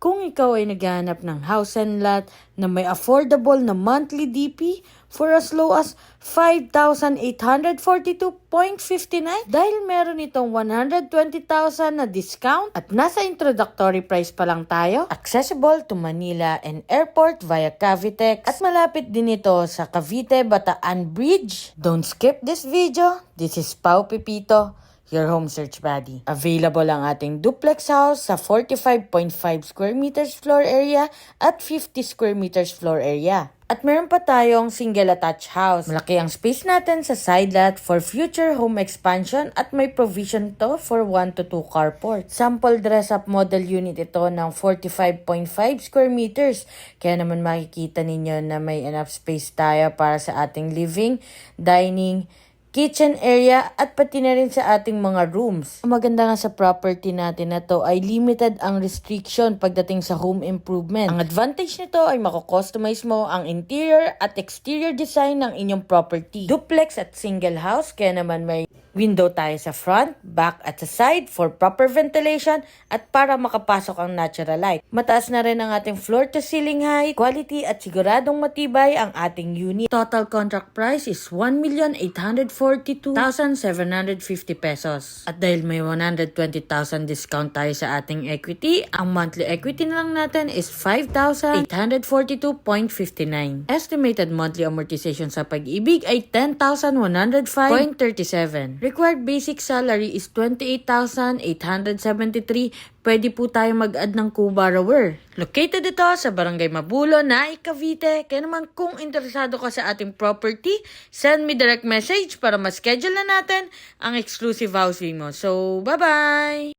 Kung ikaw ay naghahanap ng house and lot na may affordable na monthly DP for as low as 5,842.59 dahil meron itong 120,000 na discount at nasa introductory price pa lang tayo, accessible to Manila and Airport via Cavitex at malapit din ito sa Cavite-Bataan Bridge. Don't skip this video. This is Pau Pipito, your home search buddy. Available ang ating duplex house sa 45.5 square meters floor area at 50 square meters floor area. At meron pa tayong single attached house. Malaki ang space natin sa side lot for future home expansion at may provision to for 1 to 2 carport. Sample dress-up model unit ito ng 45.5 square meters. Kaya naman makikita ninyo na may enough space tayo para sa ating living, dining, kitchen area at pati na rin sa ating mga rooms. Ang maganda nga sa property natin na to ay limited ang restriction pagdating sa home improvement. Ang advantage nito ay mako-customize mo ang interior at exterior design ng inyong property. Duplex at single house, kaya naman may window tayo sa front, back at sa side for proper ventilation at para makapasok ang natural light. Mataas na rin ang ating floor to ceiling height, quality at siguradong matibay ang ating unit. Total contract price is 1,842,750 pesos. At dahil may 120,000 discount tayo sa ating equity, ang monthly equity na lang natin is 5,842.59. Estimated monthly amortization sa pag-ibig ay 10,105.37. Required basic salary is 28,873. Pwede po tayo mag-add ng co-borrower. Located ito sa Barangay Mabulo, Naik, Cavite. Kaya naman kung interesado ka sa ating property, send me direct message para ma-schedule na natin ang exclusive housing mo. So, bye-bye!